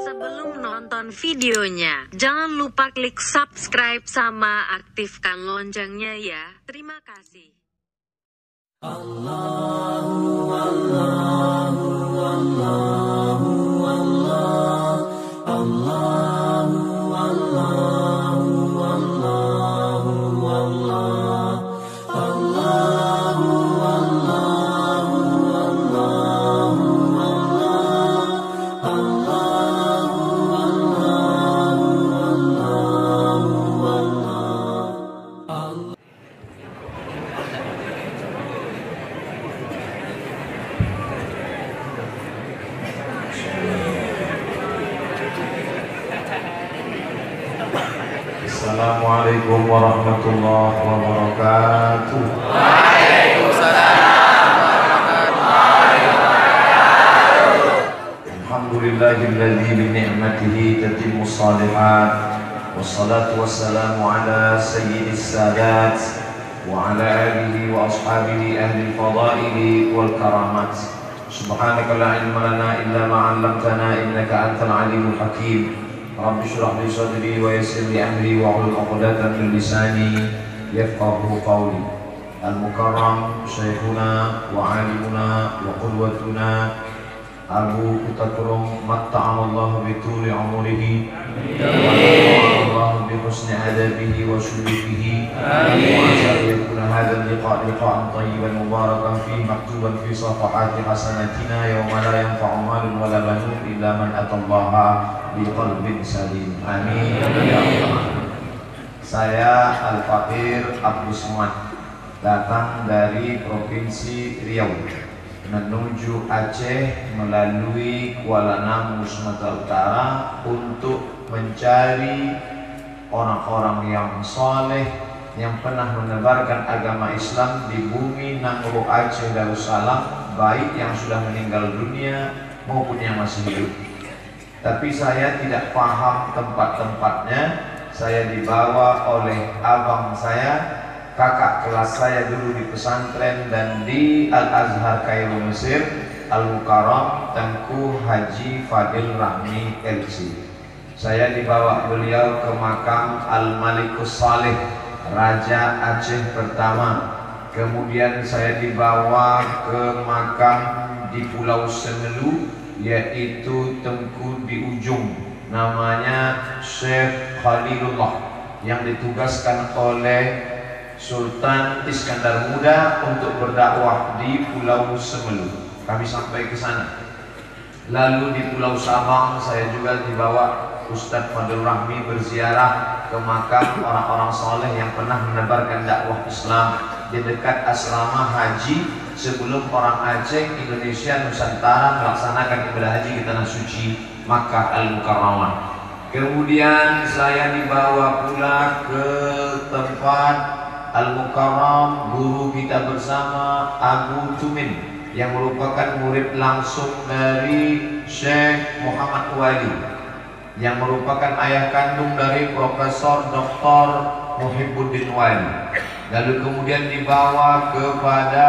Sebelum nonton videonya, jangan lupa klik subscribe sama aktifkan loncengnya ya. Terima kasih. Assalamualaikum warahmatullahi wabarakatuh. Waalaikumsalam warahmatullahi wabarakatuh. Alhamdulillahilladzi bi ni'matihi tatimmus shalihat. Wassalatu wassalamu ala sayyidis sadat wa ala alihi wa ashabihi ahli fadaili wal karamat. Subhanaka la ilma lana illa ma 'allamtana innaka antal alimul hakim. Rabbi shrah li sadri wa yassir li amri wa hlul 'uqdatam min lisani yafqahu qawli. Al-Mukarram Syekhuna wa 'alimuna wa qudwatuna Abu Kutakurum matta'amallahu bi tuli umurihi wa Allah bi husni adabihi wa syubihi wa asa yakuna hadha al-liqa' liqa'an tayyiban mubarakan fihi maktuban fi safahati hasanatina yawma la yanfa'u malun wa la banun illa man atallaha biqalbin salim. Amin ya Allah. Saya Al-Faqir Abdul Somad, datang dari Provinsi Riau menuju Aceh melalui Kuala Namu, Sumatera Utara untuk mencari orang-orang yang saleh yang pernah menebarkan agama Islam di bumi Nangro Aceh Darussalam, baik yang sudah meninggal dunia maupun yang masih hidup. Tapi saya tidak paham tempat-tempatnya. Saya dibawa oleh abang saya, kakak kelas saya dulu di pesantren dan di Al-Azhar Kairo Mesir, Al-Mukarram Tengku Haji Fadil Rahmi LC. Saya dibawa beliau ke makam Al-Malikus Saleh, Raja Aceh pertama. Kemudian saya dibawa ke makam di Pulau Semelu, yaitu Tengku di ujung, namanya Syekh Khalilullah, yang ditugaskan oleh Sultan Iskandar Muda untuk berdakwah di Pulau Semelu. Kami sampai ke sana. Lalu di Pulau Sabang saya juga dibawa Ustadz Fadil Rahmi berziarah ke makam orang-orang soleh yang pernah menebarkan dakwah Islam di dekat asrama haji sebelum orang Aceh, Indonesia, Nusantara melaksanakan ibadah haji di tanah suci Makkah Al-Mukarramah. Kemudian saya dibawa pula ke tempat Al-Mukarram guru kita bersama Abu Tumin, yang merupakan murid langsung dari Syekh Muhammad Wali, yang merupakan ayah kandung dari Profesor Dr. Muhibbuddin Wali. Lalu kemudian dibawa kepada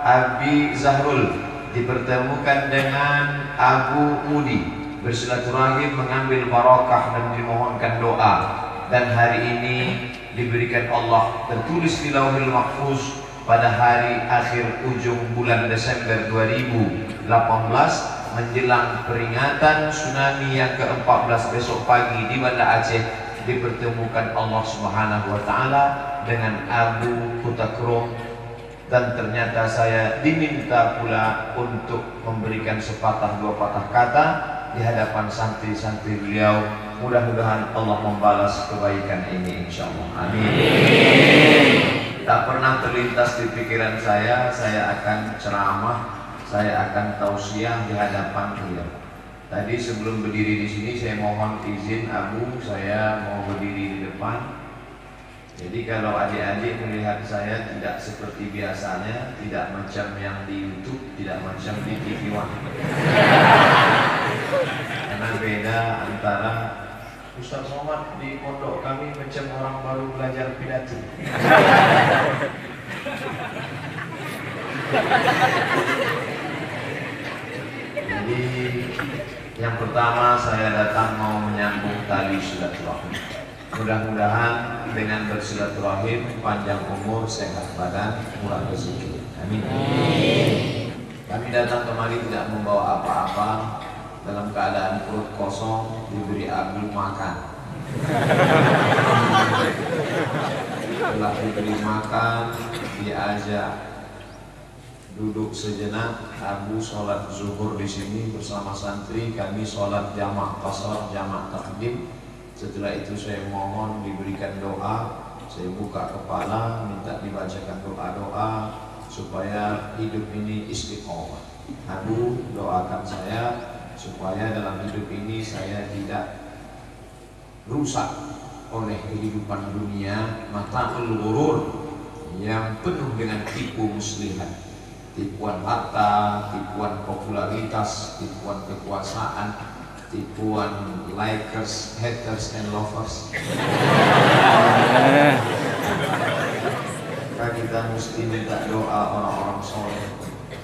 Abi Zahrul, dipertemukan dengan Abu Mudi, bersilaturahim, mengambil barakah dan dimohonkan doa. Dan hari ini diberikan Allah tertulis di Lauhil Mahfuz pada hari akhir ujung bulan Desember 2018 menjelang peringatan tsunami yang ke-14 besok pagi di Banda Aceh, dipertemukan Allah Subhanahu wa taala dengan Abu Kutakurum, dan ternyata saya diminta pula untuk memberikan sepatah dua patah kata di hadapan santri-santri beliau. Mudah-mudahan Allah membalas kebaikan ini insyaallah. Amin. Tak pernah terlintas di pikiran saya akan ceramah, saya akan tausiah di hadapan beliau. Tadi sebelum berdiri di sini saya mohon izin Abu, saya mau berdiri di depan. Jadi kalau adik-adik melihat saya tidak seperti biasanya, tidak macam yang di YouTube, tidak macam di TV One. Karena beda antara Ustaz Somad di pondok kami macam orang baru belajar pidato. Jadi yang pertama saya datang mau menyambung tali silaturahim. Mudah-mudahan dengan bersilaturahim panjang umur, sehat badan, murah rezeki. Amin. Kami datang kemari tidak membawa apa-apa, dalam keadaan perut kosong, diberi abu makan. Setelah diberi makan, diajak duduk sejenak. Abu sholat zuhur di sini bersama santri, kami sholat jamak qasar, jamak takdim. Setelah itu saya mohon diberikan doa, saya buka kepala minta dibacakan doa-doa supaya hidup ini istiqomah. Abu doakan saya supaya dalam hidup ini saya tidak rusak oleh kehidupan dunia, mata'ul ghurur yang penuh dengan tipu muslihat, tipuan harta, tipuan popularitas, tipuan kekuasaan, tipuan likers, haters, and lovers. Maka kita mesti minta doa orang-orang soleh.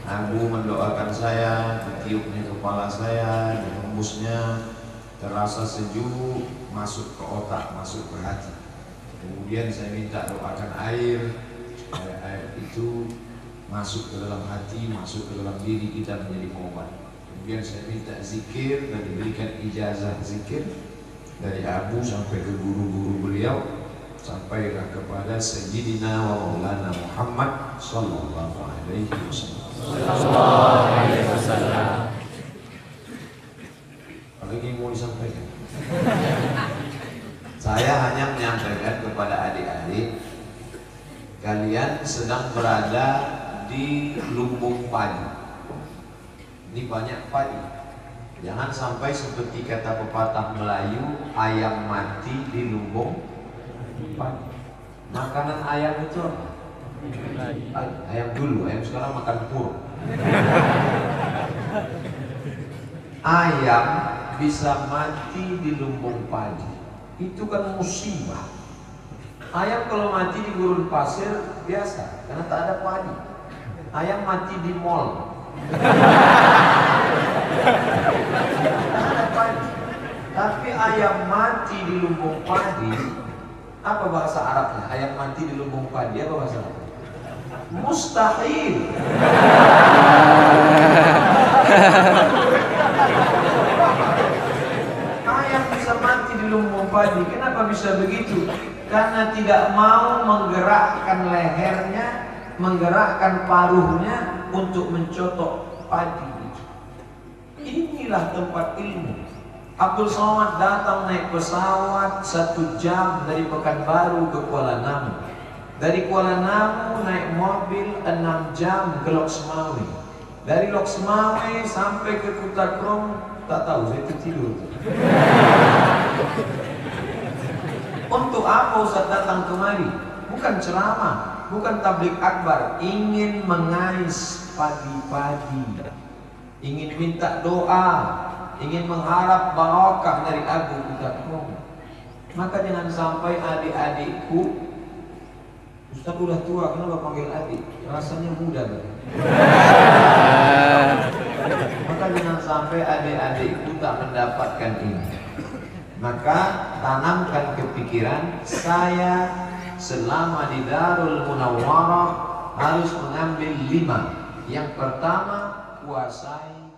Abu mendoakan saya, ditiupnya kepala saya, dihembusnya, terasa sejuk, masuk ke otak, masuk ke hati. Kemudian saya minta doakan air, supaya air itu masuk ke dalam hati, masuk ke dalam diri kita menjadi obat. Kemudian saya minta zikir dan diberikan ijazah zikir dari Abu sampai ke guru-guru beliau, sampailah kepada Sayyidina wa Maulana Muhammad sallallahu alaihi wasallam. Apalagi yang mau disampaikan? Saya hanya menyampaikan kepada adik-adik, kalian sedang berada di lumbung padi. Ini banyak padi. Jangan sampai seperti kata pepatah Melayu, ayam mati di lumbung padi. Makanan ayam itu apa? Ayam dulu, ayam sekarang makan pur. Ayam bisa mati di lumbung padi. Itu kan musibah. Ayam kalau mati di gurun pasir biasa, karena tak ada padi. Ayam mati di mall. Tapi ayam mati di lumbung padi, apa bahasa Arabnya? Ayam mati di lumbung padi, apa bahasa Arabnya? Mustahil. Ayam bisa mati di lumbung padi. Kenapa bisa begitu? Karena tidak mau menggerakkan lehernya, menggerakkan paruhnya untuk mencotok padi. Inilah tempat ilmu. Abdul Somad datang naik pesawat 1 jam dari Pekanbaru ke Kuala Namu. Dari Kuala Namu naik mobil 6 jam ke Lok Semawe. Dari Lok Semawe sampai ke Kutakrong, tak tahu, saya tertidur. Untuk apa Ustaz datang kemari? Bukan ceramah, bukan tablik akbar, ingin mengais padi-padi, ingin minta doa, ingin mengharap barokah dari Abu Kutakrong. Maka jangan sampai adik-adikku, Ustaz udah tua, kenapa panggil adik? Rasanya muda kan? Maka jangan sampai adik-adikku tak mendapatkan ini. Maka tanamkan kepikiran, saya selama di Darul Munawwarah harus mengambil 5. Yang pertama, kuasai